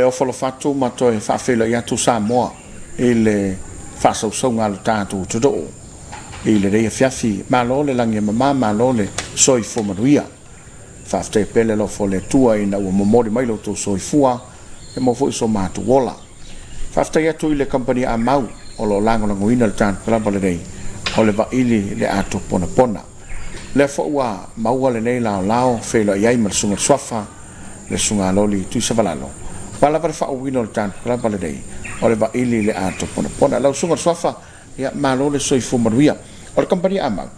o folo fatu ma to e fa felo ya tu Samoa ile fa so so ngal tatu tudo ile re fiafi ma lo le lange ma lo le soi fo maria fa te pele lo fo le tua ina o momori mai lo to soi fua e mo fo so ma tu wola fa te ya tu ile company a mau o lo lango lango ina tan kala bale dei o le Vaili Le Ato Ponapona le fo wa mau le nei lao felo ya i sunga swafa le sunga loli tu se valalo pala per fa wino tan kala bale dei o le Vaili Le Ato Ponapona la sunga swafa ya malo le soi fu maria o le company ama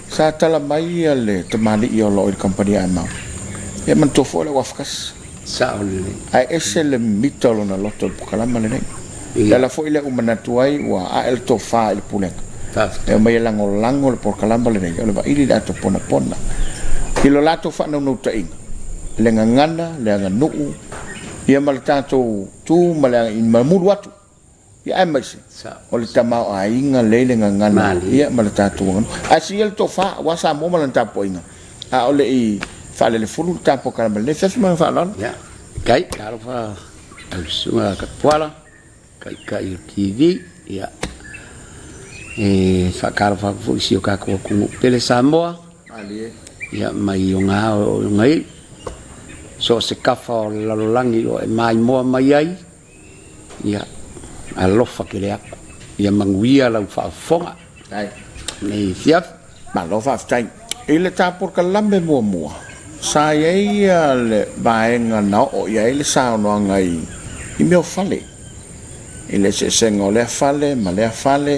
sa tala mai le tamali i lo il company ama ya man to fo le wafkas sa ole ai esel mitolo na lotto kala male nei la fo ile umana tuai wa el to fa il punek e mai lango le por kala male nei o le Vaili Le Ato Ponapona i lo lato fa no tai le ngana le nganu ia mal tato tu mala in mamuru atu ia emasi o le tamao ainga lele ngana ia mal tato ngano asiel to fa wa sa mo mal tapo inga a ole i fa le fulu tapo kala le fa ma fa lon ya kai kala fa al sunga ka poala kai TV ya fa kala fa fu si ka ko pele Samoa ali ya mai nga ngai so se kafa la langi o mai mo mai ai ya alofa ke le ako ia manguia la fa fonga ai nei fiaf ma lo fa stai ile ta por kalambe mo sa ye le baenga na o ia ile sa no ngai i meo fale ile se sengo le fale ma le fale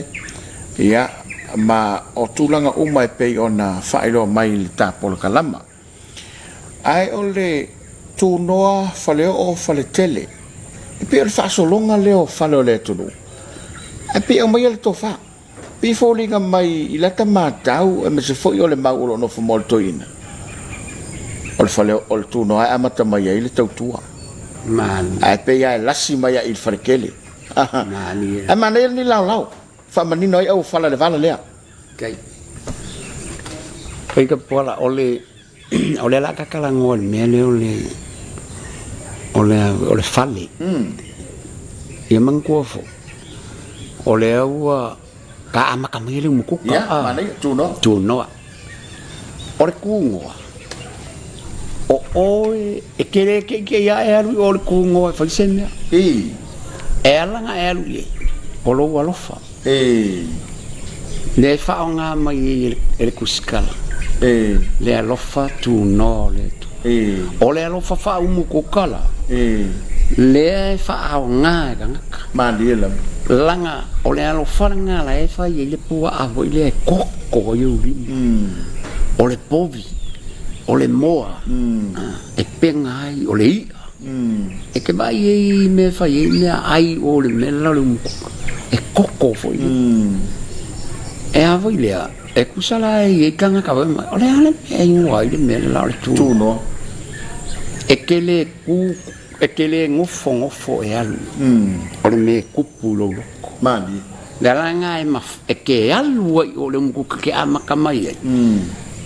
ia ma o tulanga umai pe ona fa ilo mai le ta por kalama ai ole tu noa fale o fale tele e pe fa so longa leo fale le tu e pe o mai le to fa pe fo linga mai ila ta matau e me se fo yo le mau lo no fo molto ina o fale o tu noa a mata mai ile tau tua man ai pe ya lasi mai il farkele mani a man ni lau fa mani noi au fala le vala lea kai kai ka pola ole la ka kala ngol me le ole fale ia mangkuafo ole ua ka ama kamile mukuka ya mana tu no ole kungoa o e kere ke ya eru ole kungoa fa senya elanga elu ye olo walofa le fa nga mai ele kuskala le alofa tu no le ole alofa fa umukukala le fa nga ngaka mandela langa ole alofa nga la fa ile pua avo ile kokko yuri ole povi ole moa e pengai ole i e ke vai me fa ile ai ole me la e kokko foi e avo ile e kusala e kanga ka ma ole ale e ngwa ile me la tu no e kele ngofo e alu ole me kupulo mandi la langa e ma e ke alu ole mu ke amaka mai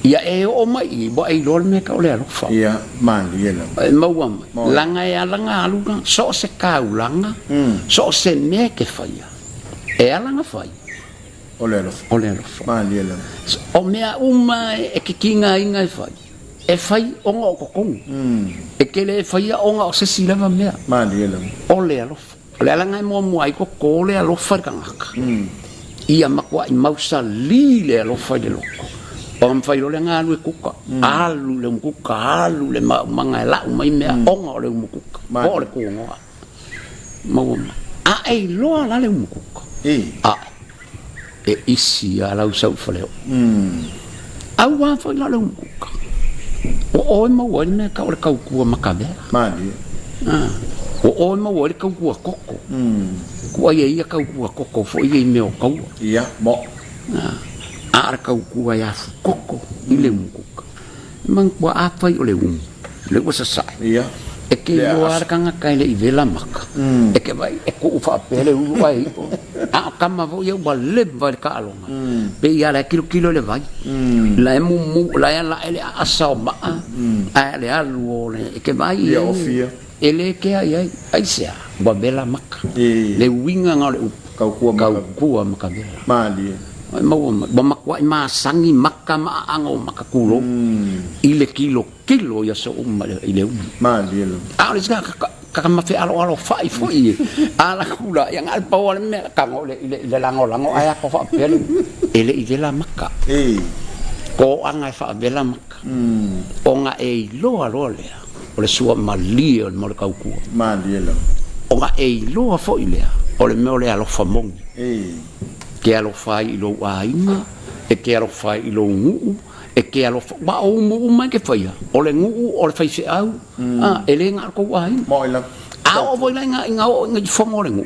ia e o mai bo ai lol me ka ole alu fa ia mandi ela e mauam langa e langa alu so se ka ulanga so se me ke faia e langa fai ole lo mandi ela o mea uma e ke kinga inga e fai onga o kokong e ke le fai onga o se silava mea mandi ela ole alanga mo ai ko le alo fa kangaka ia makwa i mausa li le alo fa de loko o fai lo nga lu kuka alu le kuka alu le manga la mai mea onga le kuka o le kunga mo a ai lo ala le kuka e isi ala usau faleo au wa fa la le kuka o mo wa me ka o ka ku makabe mandi o mo wa ka ku koko ku ai ka ku koko fo i me o ka ia mo ar ka ku ya koko ile kuka man kwa apa i le le wasa sa ia e ke lo ar ka nga le i vela maka e ke vai e ku fa pele u vai a kama vo yo ba le va ka alonga pe ya la kilo le vai la mu la ya la ele asa ma a le alu le e ke vai ia ofia ele ke ai sia wa bela maka le winga nga le kau maka bela mali ba makwa ma sangi maka ma ango maka kulo ile kilo ya so ile mali ale ska kama fe alo fai foi ala kula yang al pawal me kango le lango aya ko fa pele ele ile la maka ko anga fa bela maka o nga lo le o le sua mali o mo le kaukua mali o nga lo fo ile o le me le alo famong ke alo fai lo ainga e ke alo fai lo ngu e ke alo ba o mo mai ke fai o le ngu o le fai se au ele nga ko ai mo ila o voi nga o nga fongo le ngu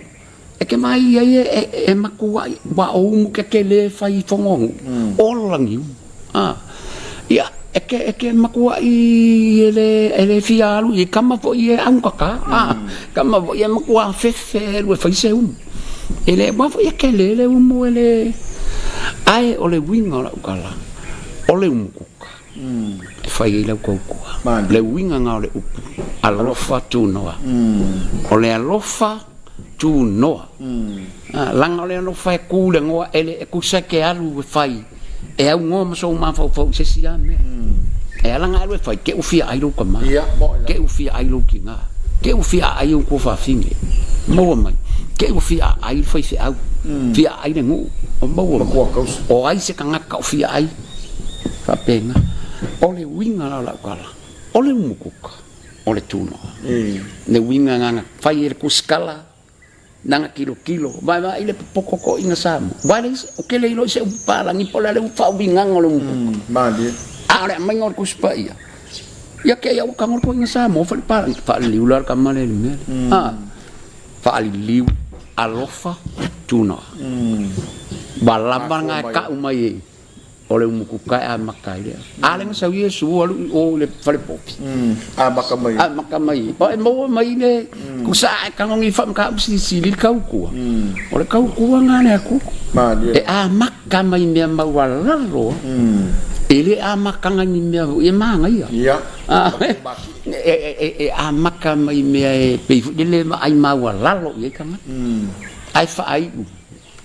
e ke mai e makua ba o mo ke le fai fongo o langi ia e ke makua i ele fialu i kama vo i au kaka kama vo i makua fe lu fai se ele ba vo i ke le mo ele ai o le winga la kala o le umukuka fai ile ko le winga nga le upu alofa tu noa o le alofa tu noa langa le alofa ku le ngoa ele ku sa ke alu fai e au ngoma so ma fo se sia me e langa le fai ke ufia ai lo kama ke ufia ai lo kinga ke ufia ai ko fa finge mo mai ke ufia ai fai se au fia ai le ngu mo o ai se kanga ka ufia ai fa pena o le winga la kala o le umukuka o le tuno le winga nga fai e kuskala nanga kilo vai ile poko ko ina samo vai o ke le ilo se pala ni pola le fa winga ngolo mali ale mai ngor kuspa ia ya ke ya ka ngor ko ina samo fa pala fa li ular ka male me fa li alofa tuno balamba nga ka umai ole umukuka a makai ale nga sawi su o le fale popi a makamai o mo mai ne ku sa ka ngi fam ka si li ka ku ole ka ku nga ne ku e a makamai me ma wala ro ele a makanga ni me e manga ia e a makamai me pe le ai ma wala lo ye ka ai fa ai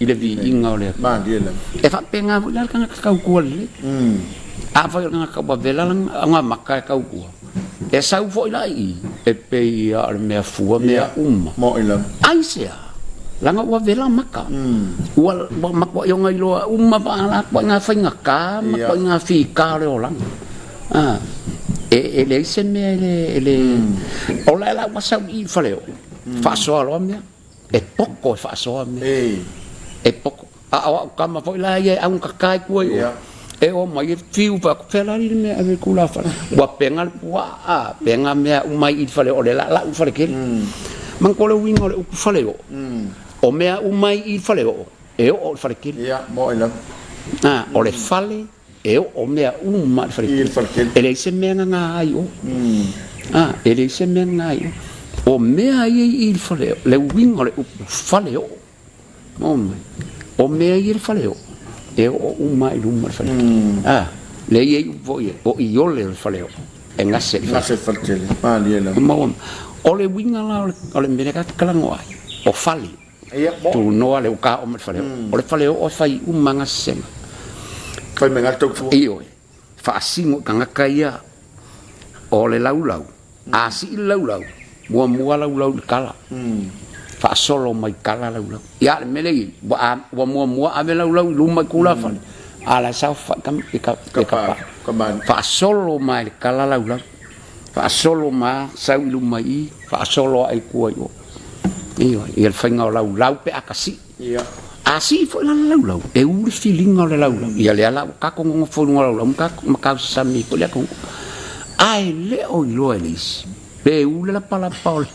ile vi inga ole e fa penga vular kan ka ku le a fa nga ka ba vela nga maka ka ku e sa fo lai e pe ya me fu me mo ila ai sia langa wa vela maka wal makwa yo ngai lo ba la kwa nga fa nga ka makwa nga fi ka le olang e le se me le ola la wa sa I fa le fa so lo me e poco fa so me e poco a kama foi la ia un kakai ko e o mai fiu va fela ni me ave kula fa wa pengal wa penga me mai I fale o le la fa ke man ko le wingo le fale o me mai I fale o e o fa ke mo ina o le fale e o me mai fa ke e le se me nga ai o e le se me nga ai o me ai I fale le wingo le fale o o me ir faleo e o mai lumar faleo le ye voye o io le faleo e ngase faltele mali ela o le winga la o le mena kala ngoai o fali tu no ale o ka o faleo o le faleo o fai manga sema fai menga tok fu io fa singo kanga kaia o le laulau asi laulau mua laulau kala fa solo mai kala laulau ya melei wa mua ave laulau luma kula fa ala sa fa kam ka fa solo mai kala laulau fa solo ma sa luma I fa solo ai kuai o il fenga laulau pe akasi asi fo la laulau e u feeling la laulau ia le ala ka ko ngo fo ngo laulau ka ma sa mi ko le ko ai le o lo elis pe u la pala paul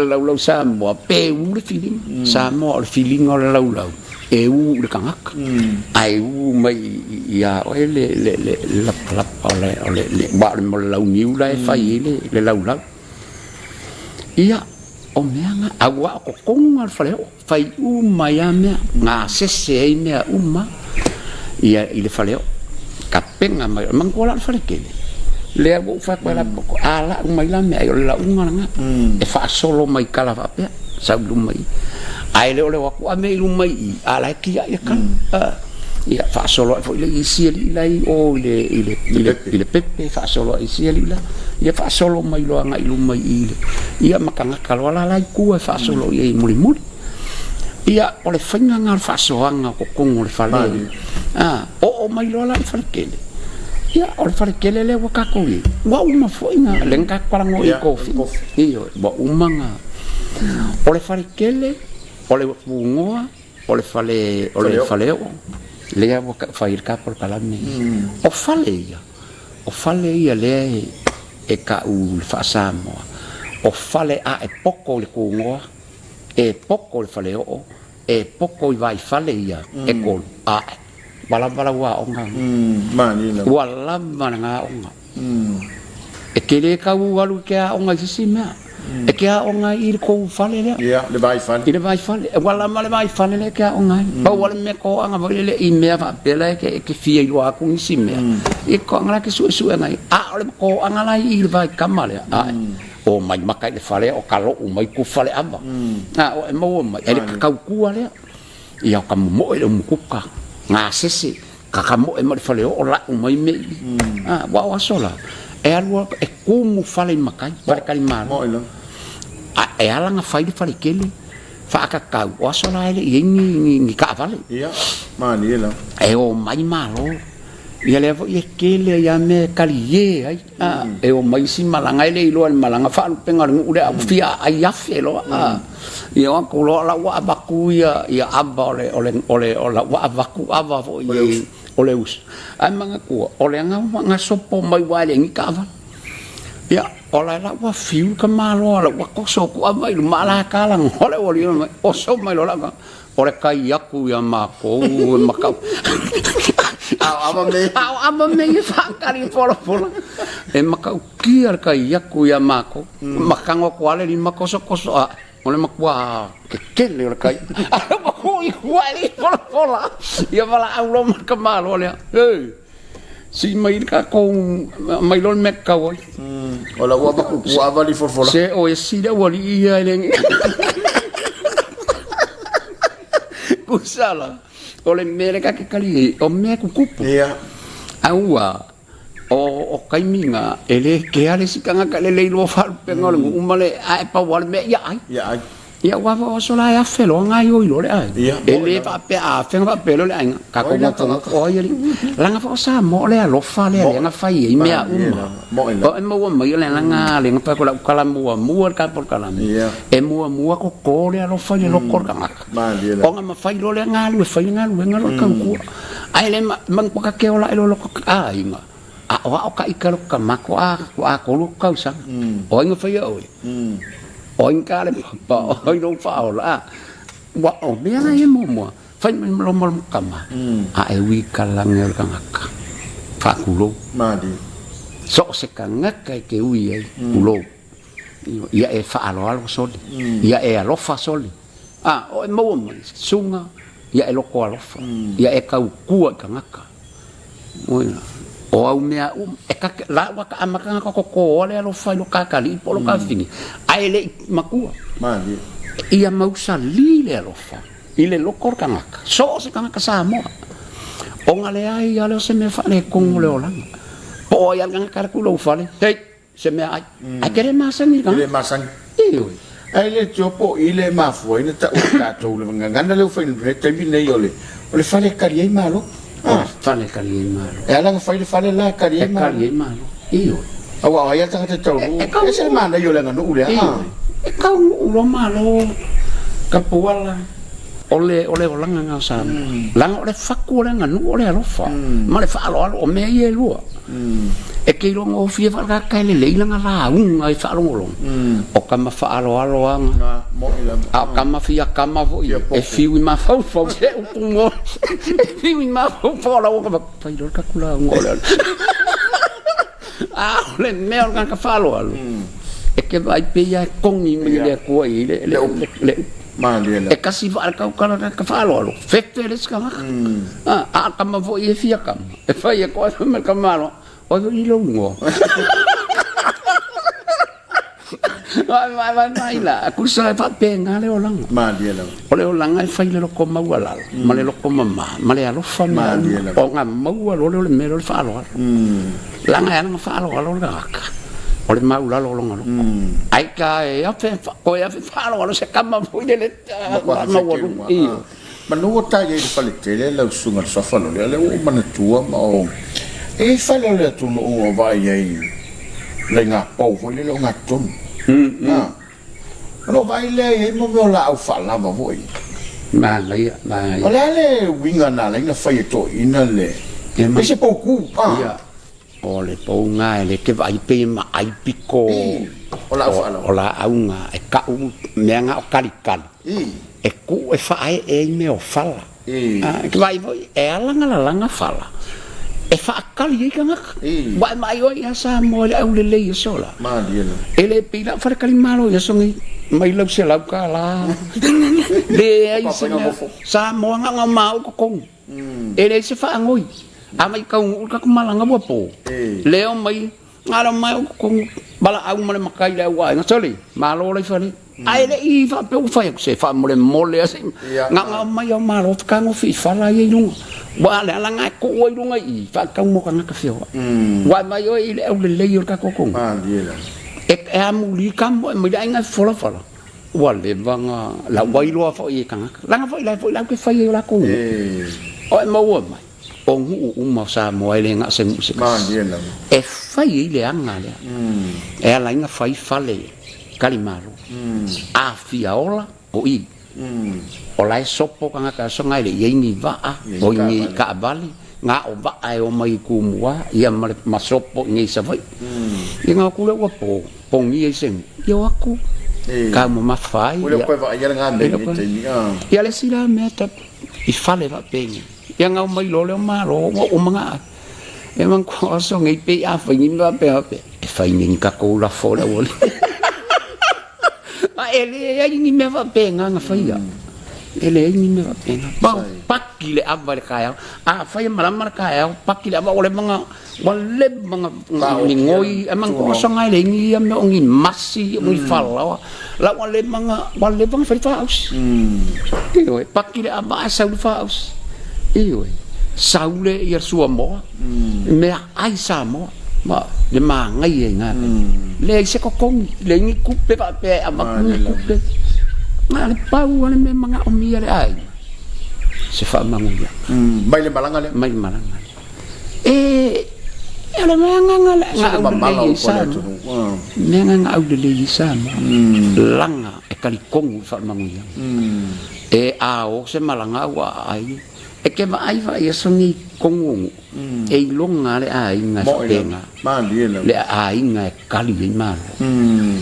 laulau Samoa pe u le feeling Samoa le feeling o laulau e u le kangak ai u mai ia o le la ole le ba mo lau niu la fai le laulau ia o meanga agua ko konga faleo fai u mai ame nga sese ai me uma ia ile faleo kapenga mai mangola falekele le wo fa kwa la ko ala mai la me la unga nga e fa solo mai kala fa pe sa lu mai ai le ole wa ku ame lu mai ala ki ya kan ia fa solo fo le isi lai o le pepe fa solo isi la ia fa solo mai lo nga lu mai ia makanga kalo la lai ku fa solo ia muri muri ia ole fanga nga fa so nga ko kongo le fa le o mai lo la fa kele ia ole fa kele le wa ka ko wa uma fo nga le nga parango i kofi io ba uma nga ole fa kele ole bungoa ole fa le o le ya fa ir ka por kalame o fale ia le e ka u fa Samoa o fale a e poko le kungoa e poko le fale o e poko i vai fale ia e ko a bala wa onga mani la wala mana onga e kele ka u walu ke onga sisima e ke onga ir ko fale le ia le vai fale wala male vai fale le ke onga ba wala me ko anga le i me va pela ke fie lo aku sisima e ko anga ke su ngai a ole ko anga la ir vai kamale a o mai makai le fale o kalo o mai ku fale aba o e mo mai e ka ku ale ia ka mo e mo ku ka nga sese ka mo e mo fale o la o mai me wa sola e alua e ku mu fale makai para kalima mo e ala nga fai fale kele fa ka ka wa sola ele ni ka fale ia mani la e o mai malo ia levo ia kele ia me kalie ai e o mai si malanga ile ilo malanga fa penga ngu le afia ai afelo ia ko lo la wa baku ia aba ole wa baku aba fo ia ole us ai manga ku ole nga sopo mai wa le ngikava ia ole la wa fiu ka malo la wa ko so ku aba i mala kala ole o so mai lo la ole kai yaku ia ma ko makau ama me fa kari polo e makau kiar kai yaku ya mako makango kwale ni makoso koso ole makwa kele ole kai ko iguali polo ya bala aulo makamalo ole si mai ka con mai lol mekka oi ola wa baku wa vali forfola se o si da wali ia le kusala ole mere ka ke kali o me ku kupu ia aua o kaiminga ele ke ale sikanga ka le lo fal pengol umale ai pa wal me ia ia wa o sola ya felo ngai o lo le ai ele pa pe a fenga pa pelo le ai ka ko mo o ia langa fa sa mo le lo fa le nga fa i me a mo mo ia langa le nga pa ko la kala mo ka por kala e mo ko le lo fa le lo kor ka o nga ma fa lo le nga lu fa nga lu ka ku ai le mang pa ka ke ola lo ai nga a o ka ikalo ka mako a ko lu ka sa o nga fa ia o oin ka le pa oi no fa ola wa o me na ye mo fa lo mo kama a e wi kala ngel ka ngaka fa kulo madi so se ka ngaka ke wi ai kulo ia e fa alo soli ia e alo fa soli o mo sunga ia e lo ko alo fa ia e ka ku ka ngaka o au mea e ka la wa ka amaka ko ole lo fa lo ka kali polo ka fini ai le makua mali ia mausa lile lo fa ile lo kor ka ngaka so se ka ngaka Samoa o ngale ai ale se me fa le kongo le ola po ia ngaka ku lo fa le hey se me ai kere masang ile masang ai le chopo ile mafu ile ta ka to le ngana le fa le tembi ne ole fa le kari ai malo fale kali malo e ala fale la kali malo io awa ya ta ta tau e se mana yo le nganu le e ka ulo malo kapuala ole olanga nga sa lang ole fakku le nganu ole rofa ma le fa alo o me ye lu e ke lo ngo fie fa ka le langa la ai fa lo o kama fa alo anga a kama fia kama vo e fiu ma fa se o fiu ma fa la o ka fa do ka kula ngole le me organ ka fa lo e ke vai pe ya kongi me le ko le Mandela. E kasi va ka ka falo fete le ska a kama vo e fia kama e fai e ko me kamalo o i lo ngo vai la ku sa fa penga le olang ma dia la ole olang ai fai le ko mau ala ma le ko mama ma le alo fa ma o nga mau lo le me lo fa lo la nga nga fa lo ga ka ole mau la lo lo ai ka e a fe ko e fa lo se kama fu de le ma wo i ma no ta ye fa le tele la sunga so fa lo le o ma na tua ma o e fa le tu no o vai ye le nga po fo le lo nga ton no vai le mo me la au fa la voi ma le ole le winga na le nga fa ye to ina le e se pouco ole po nga le ke vai pe ma ai piko ola au nga e ka u me nga o kalikan e ku e fa e me o fala ke vai voi e langa fala e fa kali ka nga wa mai o ya sa mo le au le sola ma dia ele pila fa kali malo ya songi mai lau se lau ka la le ai sa mo nga mau ko kong ele se fa ngoi a mai ka ka malanga bo po leo mai ngalo mai ko bala au male makai le wa nga soli malo le fa ai le i fa pe fa se fa mole ase nga mai o malo ka ngo fi fa la ye lung wa le la nga ko o lung ai fa ka mo ka ka fio wa mai o ile au le yo ka ko kong e amu li kam mo dai nga fola wa le vanga la wa ilo fa ye ka la nga fa la ke fa ye la ko o mo wa mai o ngu ma sa mo ele nga se ma dia la e fai le anga le e ala nga fai fale kalimaro a fiaola o i ola e sopo ka nga ka so nga le yengi va o ni ka vali nga o va ai o mai ku mua ia ma sopo ni sa vai nga ku le wa po ngi e sen yo aku ka mo ma fai o le ko va ia nga me ni ia le sila me ta i fale va pengi yang au mai lo le malo o manga e man ko so ngai pe a fa ni va pe e fa ni ka ko la fo la wole ma ele ya ni me va pe nga fa ya ele ni me va pe ba pakile abar kaya a fa ya malamar kaya pakile aba ole manga wale manga ni ngoi amang ko so ngai le ni am no ngi masi mi fala la wale manga fa aus e pakile aba sa fa aus iyo saule ia sua mo me ai sa mo ma le ma ngai nga le se ko kong le ni kupe pa pe ama kupe ma le pau le me manga o mi le ai se fa manguya mai le malanga e ele manga le nga au le sa langa e kali kong fa manguya e a o se malanga wa ai e ke vai vai songi kongu e longa le ai nga penga ma dia le ai nga kali ma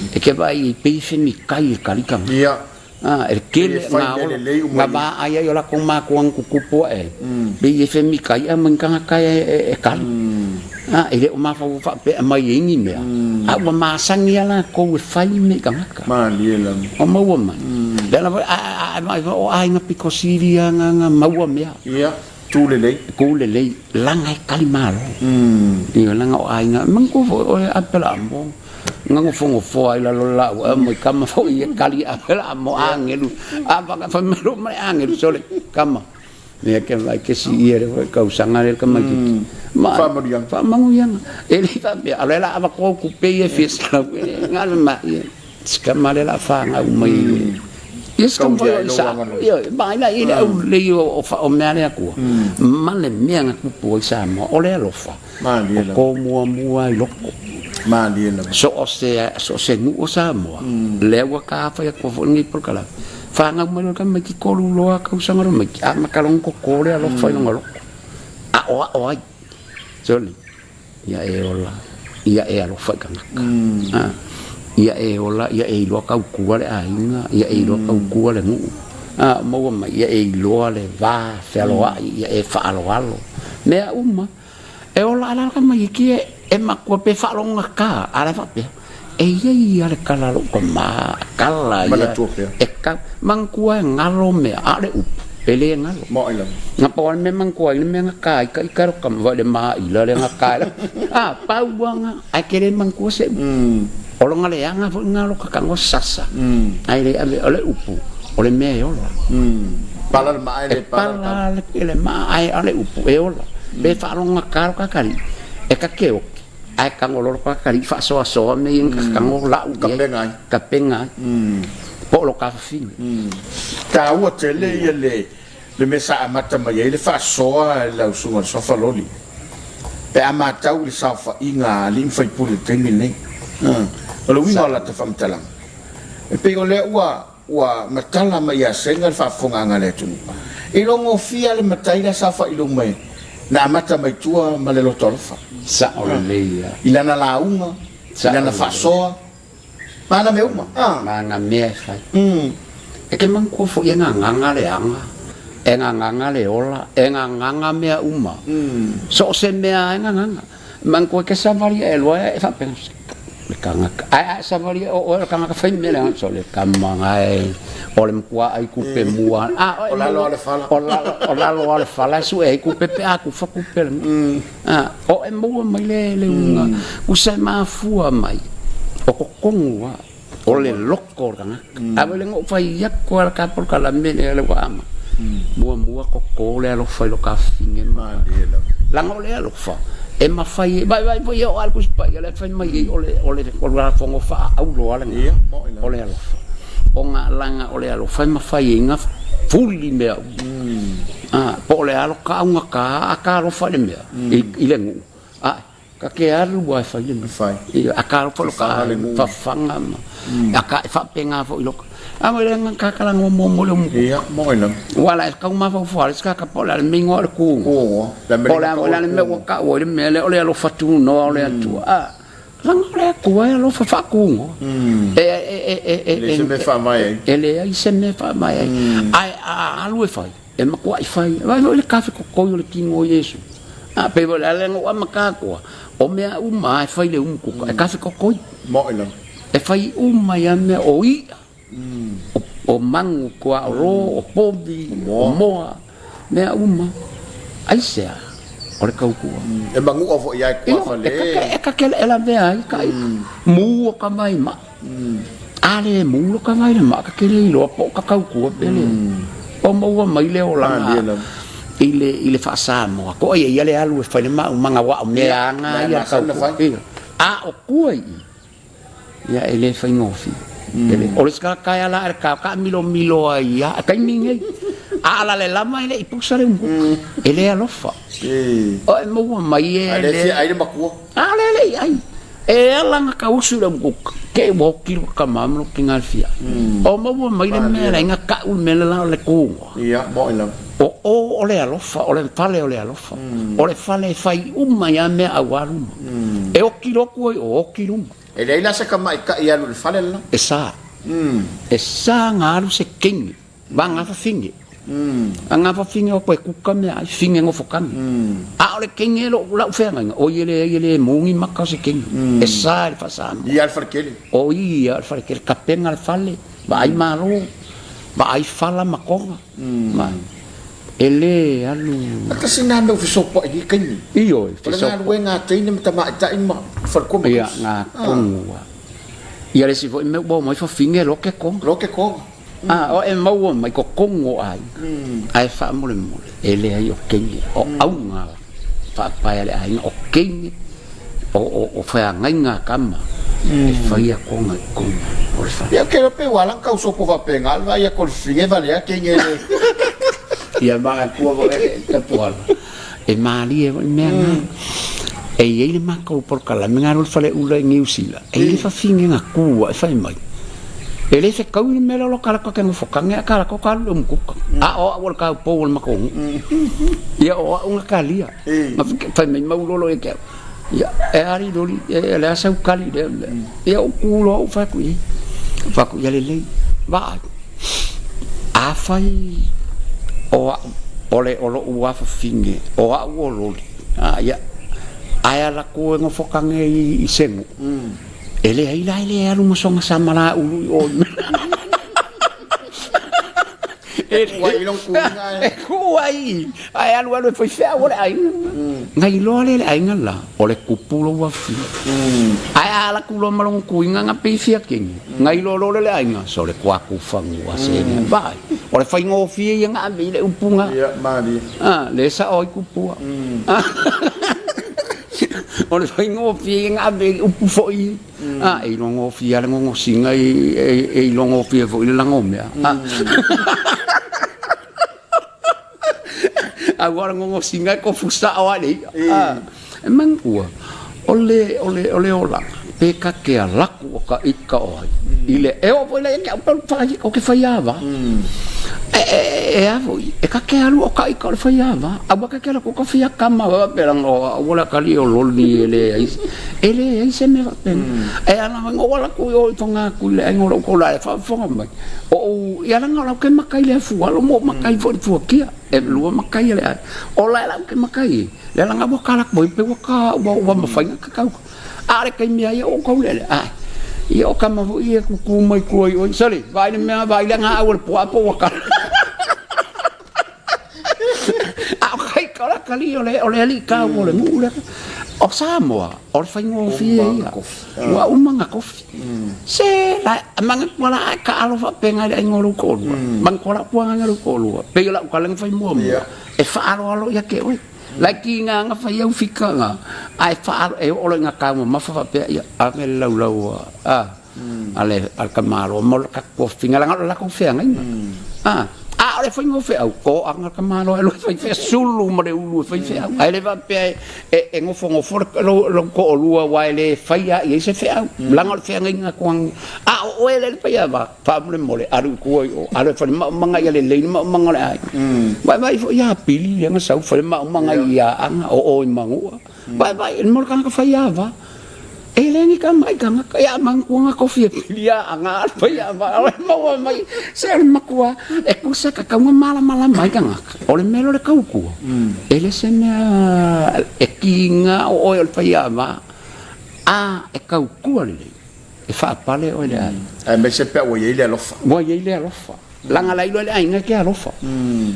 e ke vai pe mi kai kali kam ia e ke nga ba ai yo la ko ma ko ang kukupo e be fe mi kai a man kanga kai e kali ele o ma fa pe mai ingi me a wa ma sangia la ko fai me kanga ma dia la o ma wa ma dela ai o ai nga pikosiria nga maua mea ia tu le langa kalimalo ia langa o ai nga mangu o apela mo nga fo ai la lola o mo kama fo ia kali apela mo angelu apa ka famelo mai angelu sole kama ne ke vai ke si ia ka usanga le kama ki ma fa manguyang ele fa be ala aba ko ku pe e fisla nga ma skamale la fa nga mai yes kom foi sa yo mai la ile au le o mea ku ma le mea nga ku po sa mo o le lo fa ma dia la ko mua i loko ma dia la so se mu o sa mo le wa ka fa ko fo ni por kala fa nga mo ka me ki ko lu lo ka usanga ro me a ma ka long ko le lo fa no lo a o ai soli ya e ola ya e lo fa ka ia e ola ia e lo ka ku le ainga ia e lo ka ku le mu mo ma ia e lo le va felo ia e fa alo me uma e ola ala ka mai ki e ma ko pe fa lo ka ala fa pe e ia le kala lo ko ma kala ia e ka man ku ngalo me ale ele ngalo mo ila ngapa memang ko ile menga kai kai karo kam va le ma ila le ngakai pa buanga ai kere mang ko se olonga le anga fo ngalo ka kango sasa ai le ole upu ole me ola pala mai le pala le ma ai ole upu e ola be fa longa karo ka kali e ka keo ai kango lo ka kali fa so me ka kango la u ka penga po lo ka fin ta o tele le mesa amata mai le fa so la sunga so fa loli pe amata u le sa fa inga lim fa puli tengi nei o lo winga la te fa mtala e pe o le wa matala mai a senga fa fonga ngale tu e lo ngo fia le mataila sa fa ilo mai na amata mai tua ma le lo torfa sa o le ilana la unga ilana fa so mana me uma mana me fa e ke man ko fo yenga nganga le anga e nganga le ola e nganga me uma so se me nganga man ko ke sa varia e lo e fa pensa le kanga ai sa varia o kanga ka fai me le so le kamanga e o le mkua ai ku pe mua o la lo le fala o la lo le fala su e ku pe pe a ku fa ku pe o e mo mai le unga ku sa ma fua mai o kokongua o le loko kanga a le ngo fai ya ko ka por kala me le wa ama mua ko le lo fai lo ka finge ma la ngo le lo fa e ma fai vai poi o alcus pai le fai mai o la fongo fa au lo ala o le lo fa o nga langa o le lo fai ma fai nga fulli me po le alo ka unga ka lo fa le me i le ngu ka ke alu wa fa le fai a ka lo fa fa fanga a ka fa penga fo ilo a mo le nga ka lang mo le mo le wala ka ma fa ska ka po la me ngor ku po la me wa ka o le me le o le lo fa tu no le tu lang le ku lo fa ku le se me fa mai ele ai se me fa mai ai alu fa e ma ku ai fa vai le ka ko ko le kingo yesu pe vola le ngo amaka ko o me uma fai le ku e ka ko ko mo ila e fai uma ya me o i o mangu ko ro o pobi o moa me uma ai se o le kau ku e mangu o fo ya ko fa le e ka ke ela ve ai ka mu ka mai ma ale mu ka mai ma ka ke le lo po ka kau ku pe le o mo mai le o la ile fa Samoa ko ia le alu fa le manga wa me anga ia ka o kuai ia ele fa ngofi ele o le ska ka ala ka milo ia ka mingi ala le lama ile ipusare ele alofa o mo mai ele ai maku ala le ai e ala nga ka usura ke mo kilo ka mamlo kingal fia o mo mai le me nga ka u me la le ku ia mo ila o le alofa o le fale o le alofa o le fale fai uma ya me awaru e o kilo ko o kilo e le ila se ka mai ka ia le fale la e sa ngaru se king banga fa finge anga fa finge o ko ku ka me ai finge ngo fokan a o le king lo la fenga o yele mungi makka se king e sa fa sa ia al farkele o ia al farkele kapenga al fale vai malo vai fala makonga ele alu ata sinando fi sopo i kini iyo fi sopo nga tini mtama ta ima farko ma ia nga kongua ia le si vo me bo mai fa finge lo ke kong o e mau mai ko kongo ai fa mo ele ai o kini o au nga fa pa ele ai o kini o fa nga kama e fa ia konga o fa ia ke pe wala ka sopo va pengal va ia ko finge va le ke ngele ia ba ku vo e tuala e mali e me e ele ma ko por kala me ngaro fale ula New Zealand e ele fa finge nga ku e fa mai ele se kau ni me lo kala ko ke mo fokanga kala ko ka lo mu o ka po ma ko ia o un kalia ma fa me mau lo e ke ia e ari doli e le asa kali de ia o ku lo fa ku ia le va a fai ole olo ua fa finge o a o lo ya aya la ko ngo fokange i sengu ele ai la ele alu mo songa samala u o Wai long kuinga. Kuai. Ai alu foi fea ora ai. Ngai lo le ai ngala. Ole kupulo wa fi. Ai ala kulo malong kuinga nga pe fia king. Ngai lo le ai nga so le kwa ku fangu wa se ni vai. Ole fai ngo fi nga abi le upunga. Ya mari. Le sa oi kupua. Ole fai ngo fi nga abi upu foi. E longo fi ala ngo singa e longo fi foi le langomea. Agora ngo singa ko fusta awali. Mangua. Ole ola. Peka ke laku o ka ika oi. Ile e o foi le ka fai o ke faiava. Avoi e ka ke alu o ka ika o faiava. Aba ka ke la ko fia kama wa pelango ola kali o loli ele se me va pen. E ana ngo wala ku o tonga ku le ngo ko la fa mai. O ia nga ke makai le fu alo mo makai fu kia. E lua makai le. Ola la ke makai. Le nga bo kala boy pe wa ma fai ka ka. Are kai mia o ko le. Ia kama ia ku mai ku oi sali vai me vai le nga o po ka. Kai kala kali ole ali ka o le mu le. O Samoa, o fai ngo fi ia. Wa umanga kofi. Se la manga wala ka alo fa penga le ngolo ko. Mang ko la puanga ngolo ko. Pe la ka lang fai mo. E fa alo ya ke oi. Laki nga fai au fika nga. Ai fa e o nga ka mo ma fa pe ia. A me lau. Ale al kamaro mo ka kofi nga la kofi nga. Ole fai ngo fe au ko anga kamalo ele fai fe sulu mo le ulu fai fe au ele va pe e ngo for lo ko lua wa ele fai ya e se fe au langa fe nga kwang o ele fai va fa mo le aru ko o ale fai manga ya le manga ai vai fo ya pili nga sau fai manga ya anga o mangu vai mo ka fai va ele ni ka mai ka ya mangkuanga kofi pilia anga pa ya ma mai ser makua e kusa ka mala mai ka ole melo le kauku ele se me e kinga o el pa ya va e kauku le e fa pale ole ai me se pe o ye le lofa langa lai le ai nga ke lofa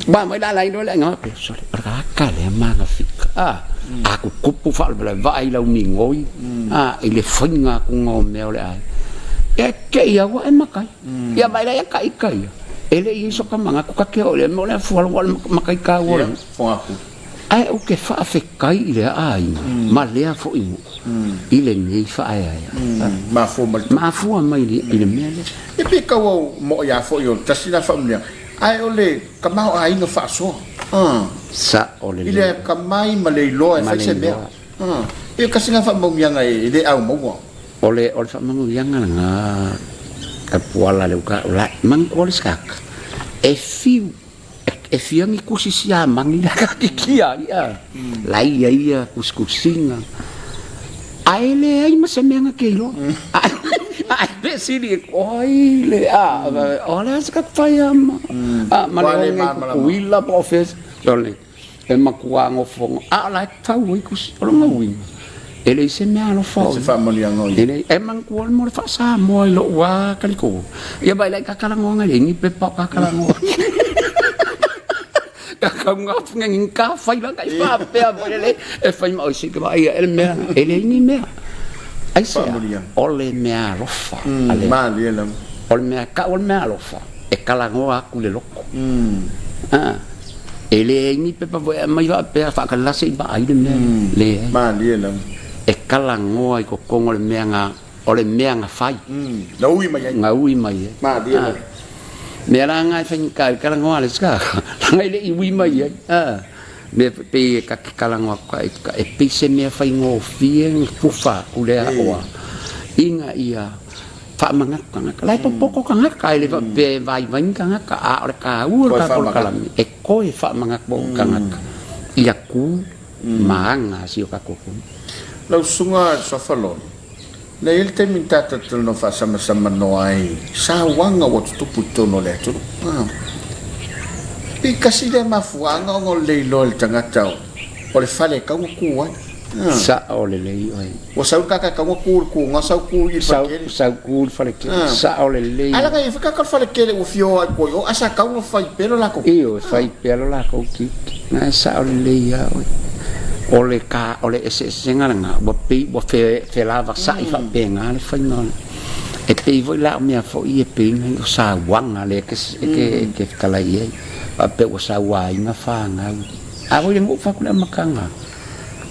ba mai la lai le nga pe so ka le manga fika aku kupu fa le vai la mingoi ele finga ku ngo mele ai e ke ia wa makai ia vai la ka ikai ele iso ka manga ku ka ke ole mo le fu wal makai ka wo fo aku ai o ke fa fe kai le ai ma le fo i ile nei fa ai ma fu mai ile mele e pe ka wo mo ya fo yo tasina familia ai ole ka ma ai no fa so sa ole ile ka mai malelo e fa se be e ka singa fa mo yang ai ile au mo ole fa mo yang nga ka puala le ka la man ko skak e fiu ngi kusisia mangi la ka kia ia la ia kuskusinga aile ai ma se menga ke lo ai be sini oi le ole ska fayama male wila profes ole e makuango fongo la tau kus olonga wi ele se me ano fo se fa mo liango ele e mankuol mo fa sa mo lo wa kaliko ia bai la kakalango ngali ni pe pa kakalango kamu ngafeng ka fai la kai fa pe ele e fai mo si ke vai ele ni me ai se ole me alofa ale ma lielam ole me alofa e kalango aku le loko ele ni pe pa mai va pe fa ka la se ba ai le ma lielam e kalango ai ko kongo le me nga fai nga ui mai ma lielam me la ngai fai ka lango ale ska ngai le ui mai me pe ka kalango ka e pe se me fai ngo fien fufa ku le oa inga ia fa manga ka lai to poko ka ka le pe vai vai ka a ka u ka ko ka e ko e fa manga ko ka ia ku manga si ka ko lo sunga so falon le il te mintata tu no fa sama no ai sa wanga o tu puto no le tu pi kasi le mafuanga ngo le lo il tanga tau o le fale ka ku ai sa ole le oi wa sau ka ku nga sau ku i fakele sau ku fakele sa ole le ala ka ifika ka fakele o fio ai ko asa ka no fai pelo la ko io fai pelo la ko ki na sa ole le ia ole ka ole ese senga nga bo pe bo fe lava sa I fa penga le fa non e pe voi la mia fo I pe ni sa wanga le ke kala ia a pe o sa wa ina fa nga a voi ngo fa kula makanga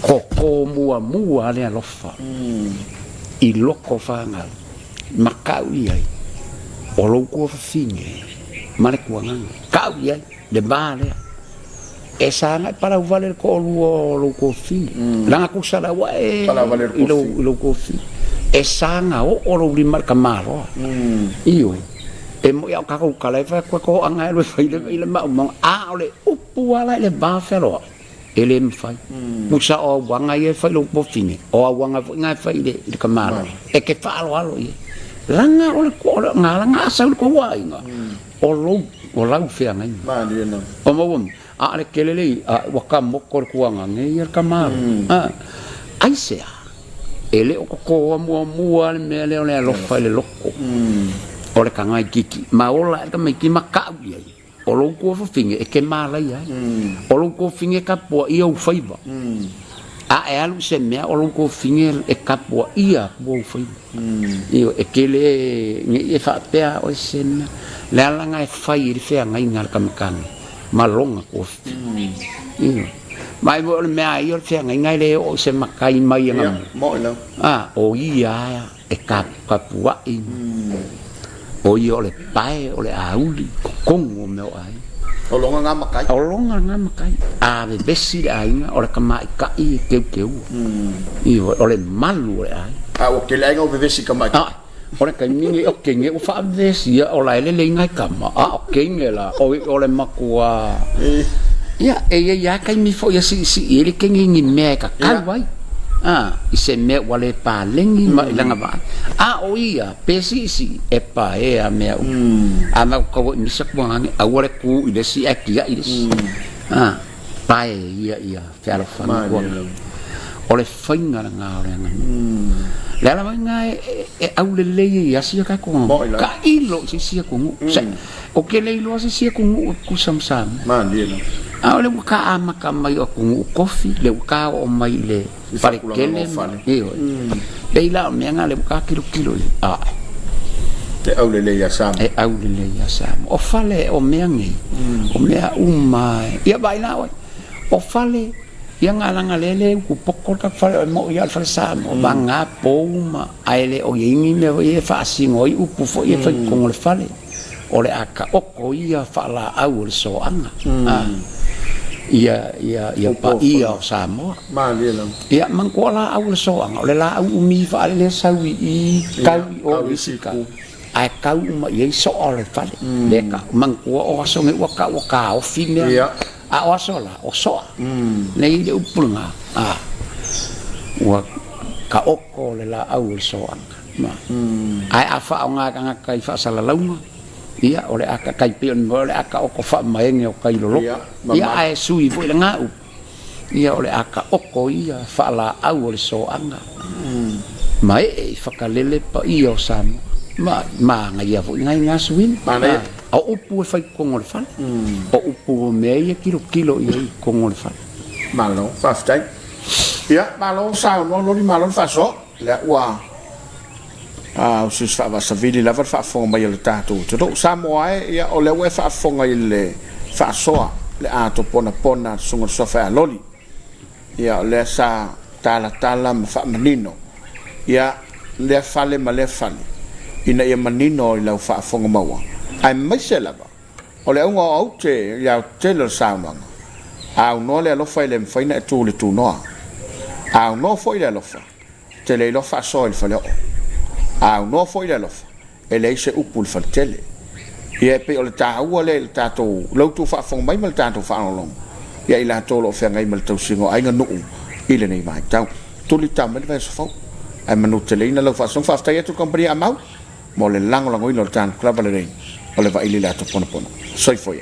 ko mua le alofa I loko fanga makau ia o lo ko finge mare kuanga kau ia de bale e sanga para valer ko lo ko finge langa ku sala wa para valer ko lo ko finge e sanga o lo limar kamaro io e mo ya ka ko kala fa ko anga lo fa ile ma a ole upu ala le ba felo ele mfai musa o wanga ye fa lo bofine o wanga nga fa ile kamaro e ke fa alo ye langa o ko nga sa ko wa inga o lo fe nga ma di no o mo a le kelele a waka mo ko nga nge kamaro ai se ele o ko mo le mele o le lo fa le loko o le kanga kiki ma o la ka me ki maka ye o lo ko finge e ke mala ia o lo ko finge ka po ia u faiva a e alu se mea o lo ko finge e ka po ia bo faiva io e ke le ngi e fa pea o sen le alanga e fai ri fe nga inga ka mkan malonga ko io mai bo le mea io fe nga inga le o se makai mai nga mo lo o ia e ka pua o io le pai o le auli kongo me o ai o longa nga makai a be besi ai o le kamai kai ke io o le malu le ai a o ke le nga o be besi kamai o le kamingi o kenge o fa besi o la le ngai kama o kenge la o le makua ia ia kai mi fo ia si ele kenge ngi me ka kai I se me wale pa lengi ma ilanga ba o ia pesi si e pa e a me a ma ko mi sa ko ngi a wale ku ile si akia ile pa ia fa la fa ko o le fainga nga ore nga la la nga e au le le ia si ka ko ka ilo si ko o ke le ilo si ko ku sam ma di no a le ka ama ka mai o ku kofi le ka o mai le pare kele io le la me nga le ka kilo te au le ya sam o fale o me ngi o me ia vai na o fale ia nga langa le ku pokol ka fale mo ia fale sam o banga poma ai o yingi me ia fa singo i upu fo ia fa con le fale o le aka o ko ia fala au so anga ia pa ia o Samoa ma le la ia man ko la au le so anga le la au mi fa le sawi I kau o isika ai kau ma ia so le fale le ka man ko o so nge waka o fine a o so la o so nei le upulanga wa ka oko le la au le so anga ma ai afa nga ka kai fa sala launga ia ole aka kai pion ole aka oko fa maenge o kai lolo ia ai sui vo le ngau ia ole aka oko ia fa la au le so anga mai e fakalele pa ia o Samoa ma nga ia vo ngai nga suin o upu fa kongo le fa o upu me ia kilo ia kongo le fa malo fa stai ia malo sa no lo di malo fa so le wa o se fa va savili la fa fonga mai le tato to Samoa ia o le we fa fonga le fa soa le Ato Ponapona sunga so fa loli ia le sa tala fa manino ia le fale ma le fale ina ia manino la fa fonga mawa ai mai se lava o le unga au te ia te le Samoa au no le lo fa le faina tu le tu no au no foi le lo fa te le lo fa so il fale no foi le lofa e le se upul faltele ia pe o le taua le tatou lau tu fa fong mai mal tatou fa long ia ila to lo fe ngai mal tau singo ai nganu ile nei mai tau tuli tam le va so fo ai manu tele ina lo fa so fa sta ia tu company amau mo le lango lango ino tan club le o le Vaili Le Ato Ponapona soi foi